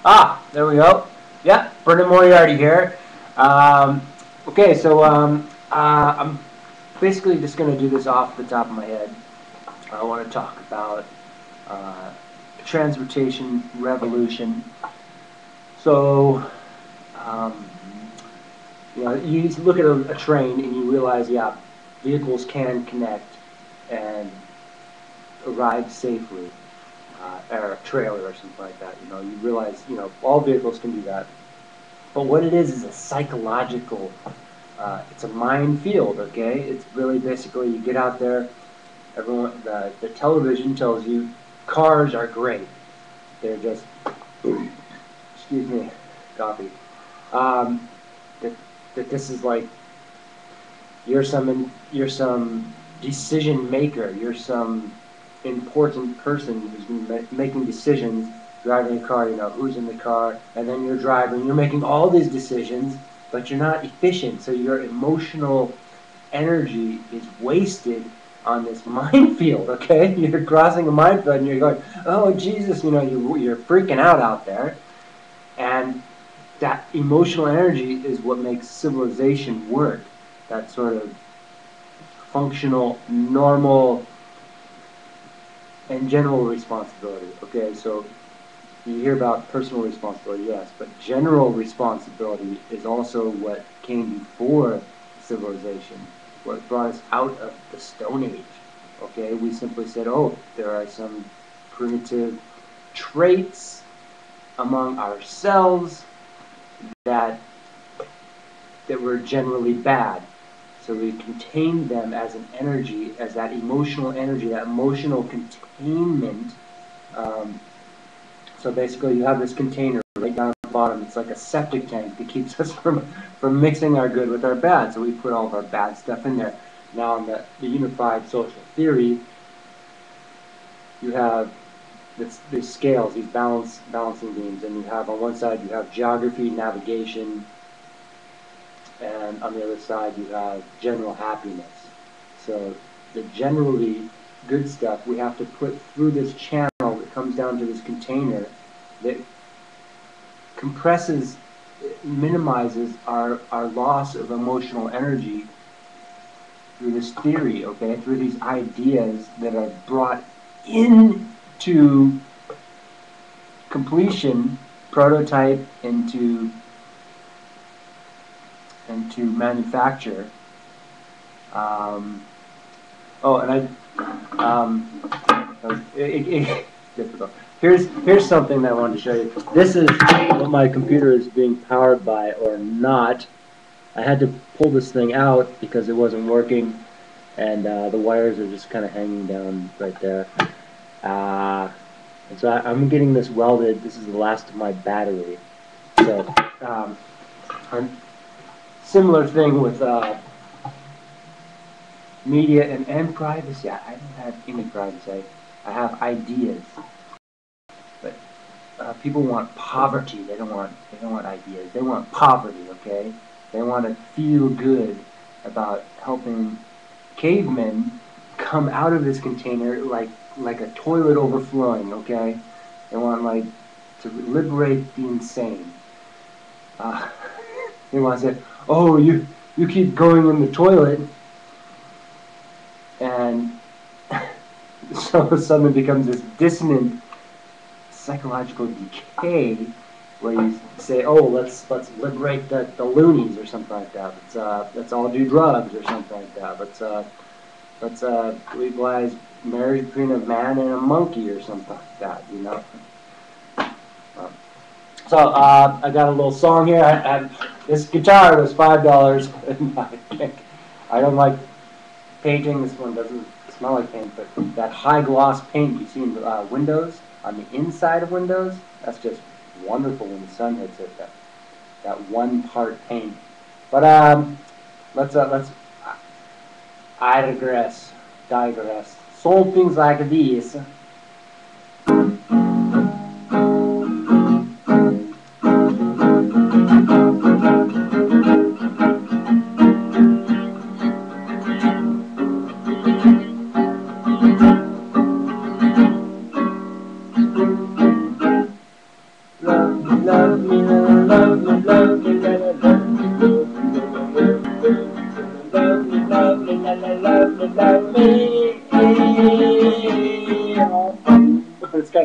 There we go. Yeah, Brennan Moriarty here. Okay, so I'm basically just going to do this off the top of my head. I want to talk about transportation revolution. So, you look at a train and you realize, yeah, vehicles can connect and arrive safely. Or a trailer or something like that. You realize, all vehicles can do that. But what it is a psychological, it's a mind field, okay? It's really basically you get out there, everyone, the television tells you cars are great. They're just, excuse me, coffee. That this is like, you're some decision maker, you're some important person who's making decisions, driving a car, who's in the car, and then you're driving, you're making all these decisions, but you're not efficient, so your emotional energy is wasted on this minefield, okay? You're crossing a minefield and you're going, oh Jesus, you're freaking out there, and that emotional energy is what makes civilization work, that sort of functional, normal, and general responsibility. Okay, so you hear about personal responsibility, yes, but general responsibility is also what came before civilization, what brought us out of the Stone Age. Okay, we simply said, oh, there are some primitive traits among ourselves that were generally bad. So we contained them as an energy, as that emotional energy, that emotional containment. So basically you have this container right down at the bottom. It's like a septic tank that keeps us from mixing our good with our bad. So we put all of our bad stuff in there. Now in the unified social theory, you have these scales, these balancing beams, and you have on one side you have geography, navigation, and on the other side you have general happiness. So the generally good stuff we have to put through this channel that comes down to this container that compresses, minimizes our loss of emotional energy through this theory, okay, through these ideas that are brought into completion, prototype, into manufacture. Difficult. Here's something that I wanted to show you. This is what my computer is being powered by, or not. I had to pull this thing out because it wasn't working, and the wires are just kind of hanging down right there. And so I'm getting this welded. This is the last of my battery. So, similar thing with media and privacy. I don't have any privacy. I have ideas, but people want poverty. They don't want ideas. They want poverty. Okay, they want to feel good about helping cavemen come out of this container like a toilet overflowing. Okay, they want to liberate the insane. They want to say, oh, you keep going in the toilet, and so suddenly becomes this dissonant psychological decay where you say, oh, let's liberate the loonies or something like that. Let's all do drugs or something like that. Let's legalize marriage between a man and a monkey or something like that. So I got a little song here. This guitar was $5. I don't like painting. This one doesn't smell like paint, but that high gloss paint you see in windows, on the inside of windows, that's just wonderful when the sun hits it. That one part paint. But let's I digress. So things like these.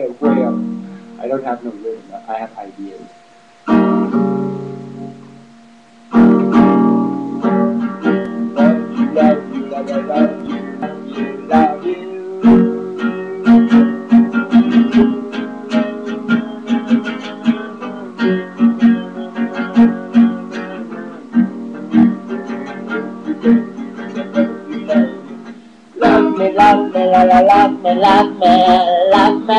I don't have no rhythm. I have ideas. Love you, love you, love you, love you, love you. Love me, love me, love me, love me, love me, love me, love you,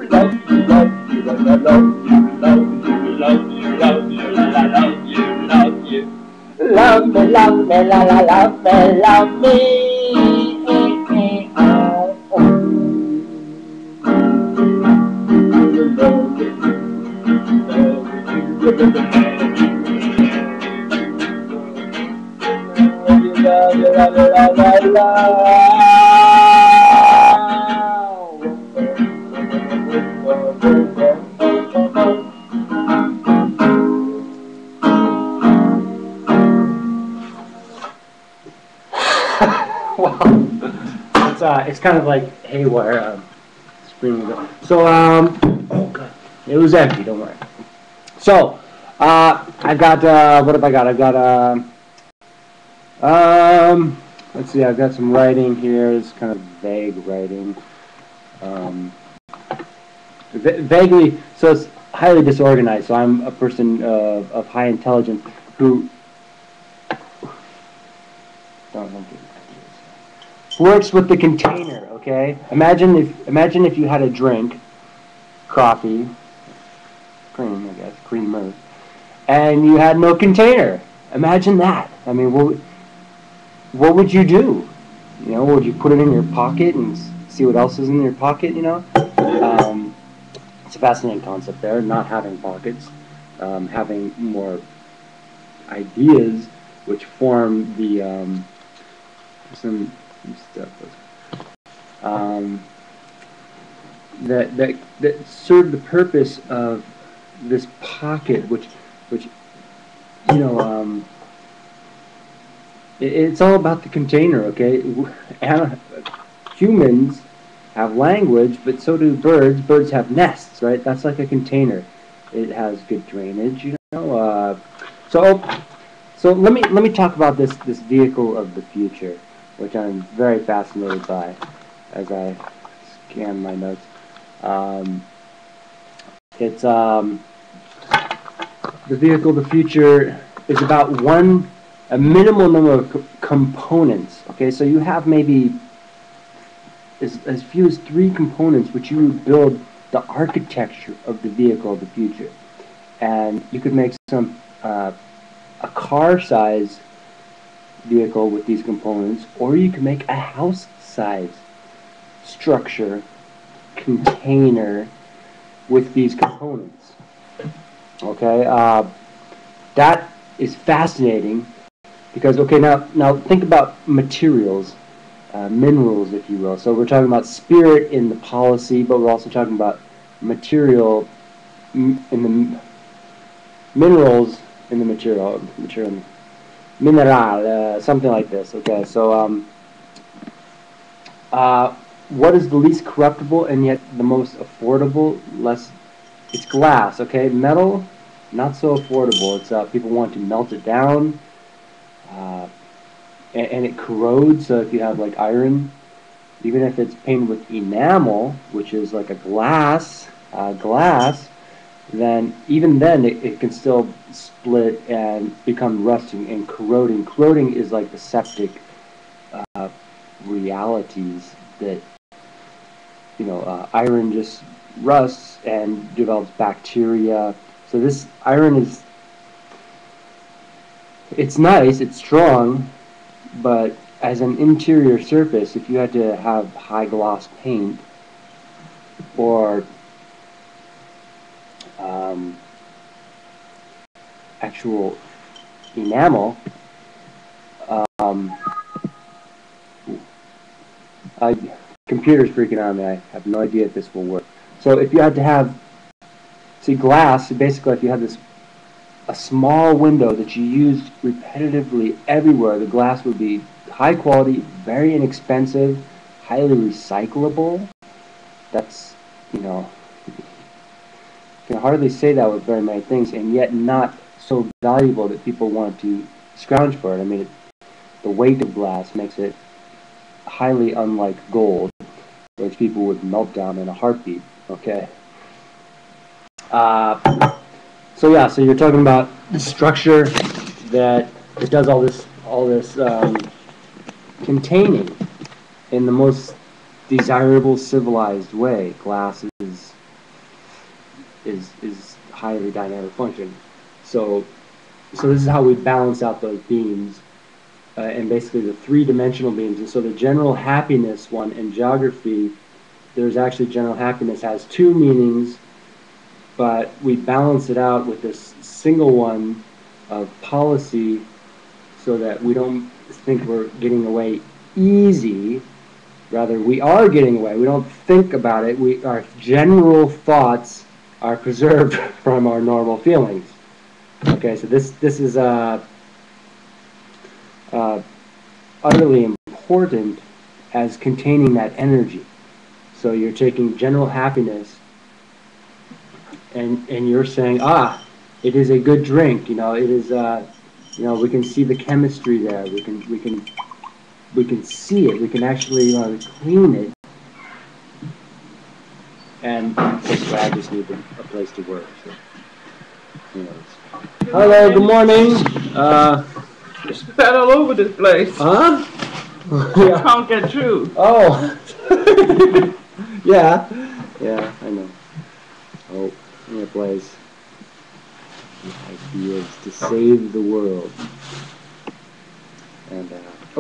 love you, love you, love you, love you, love you, love you, love you, love you. Love me, love me, la la, love me, love me. Oh, well, it's kind of like haywire. So, oh god, it was empty. Don't worry. So, I got what have I got? I've got let's see. I've got some writing here. It's kind of vague writing. Vaguely, so it's highly disorganized. So I'm a person of high intelligence who works with the container. Okay, imagine if you had a drink, coffee, cream, I guess, creamer, and you had no container. Imagine that. I mean, what would you do? You know, would you put it in your pocket and see what else is in your pocket? You know, it's a fascinating concept there. Not having pockets, having more ideas, which form the some stuff. That serve the purpose of this pocket, which you know, it's all about the container, okay? Humans have language, but so do birds. Birds have nests, right? That's like a container. It has good drainage, you know. So let me talk about this vehicle of the future, which I'm very fascinated by as I scan my notes. It's the vehicle of the future is about a minimal number of components. Okay, so you have maybe as few as 3 components, which you would build the architecture of the vehicle of the future, and you could make some a car-size vehicle with these components, or you can make a house-size structure container with these components. Okay, that is fascinating because, okay, now think about materials, minerals, if you will. So we're talking about spirit in the policy, but we're also talking about material in the minerals in the material, mineral, something like this. Okay, so what is the least corruptible and yet the most affordable? It's glass. Okay, metal, not so affordable. It's people want to melt it down, and it corrodes. So if you have like iron, even if it's painted with enamel, which is like a glass, then even then it can still split and become rusting and corroding. Corroding is like the septic realities that, you know, iron just rusts and develops bacteria. So this iron it's nice, it's strong, but as an interior surface, if you had to have high gloss paint or actual enamel, computer's freaking on me. I have no idea if this will work. So if you had to have, see, glass, so basically if you had a small window that you used repetitively everywhere, the glass would be high quality, very inexpensive, highly recyclable. That's, you know, you can hardly say that with very many things, and yet not so valuable that people want to scrounge for it. I mean, the weight of glass makes it highly unlike gold, which people would melt down in a heartbeat. Okay. So yeah, so you're talking about the structure that it does all this containing in the most desirable, civilized way. Glass is highly dynamic function. So this is how we balance out those beams, and basically the three-dimensional beams. And so the general happiness one in geography, there's actually general happiness has two meanings, but we balance it out with this single one of policy so that we don't think we're getting away easy. Rather, we are getting away. We don't think about it. Our general thoughts are preserved from our normal feelings. Okay, so this is utterly important as containing that energy. So you're taking general happiness and you're saying, it is a good drink. You know, it is. We can see the chemistry there. We can see it. We can actually clean it. And basically, I just need a place to work. So, hello. Good morning. You're spread all over this place. Huh? I can't get through. Oh. Yeah. Yeah, I know. Oh, in a place. The idea is to save the world. And I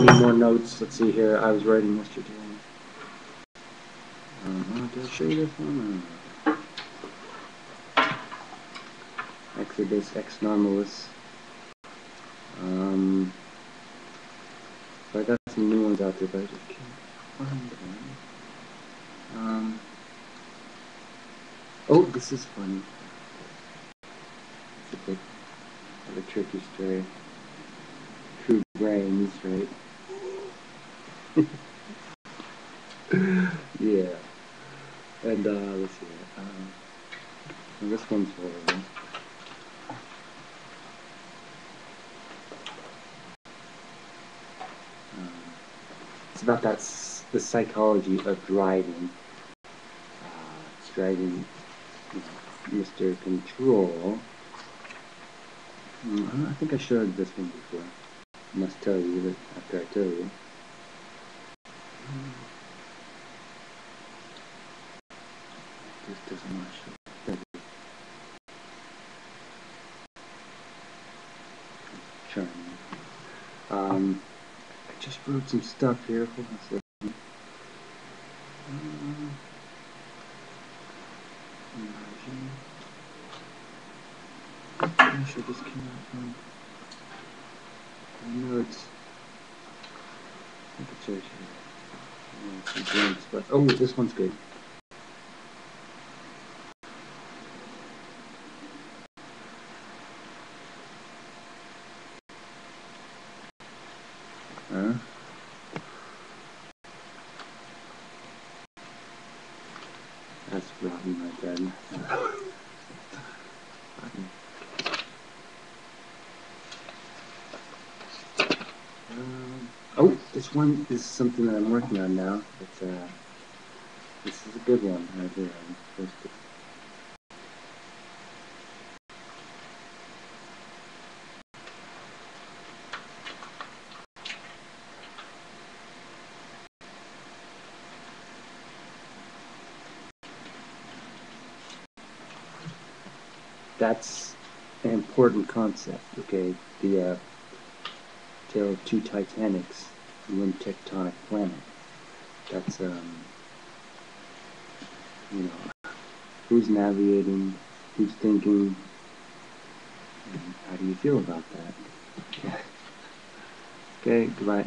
need more notes. Let's see here. I was writing yesterday. Did I show you this one? Exodus, ex normalis. So I got some new ones out there, but I just can't find them. Oh, this is funny. It's a bit of a tricky story. True brains, right? Yeah. And let's see. This one's horrible. It's about the psychology of driving. It's driving Mr. Control. I think I showed this one before. I must tell you that after I tell you. This doesn't want to show. Charming. I just wrote some stuff here. Hold on a second. I'm sure this came out from my notes. I think it's right here. But oh, this one's good. That's rotten right there. Oh, this one is something that I'm working on now. It's this is a good one right here. I'm supposed to. That's an important concept, okay? The tale of two Titanics, one tectonic planet. That's who's navigating, who's thinking, and how do you feel about that? Okay, goodbye.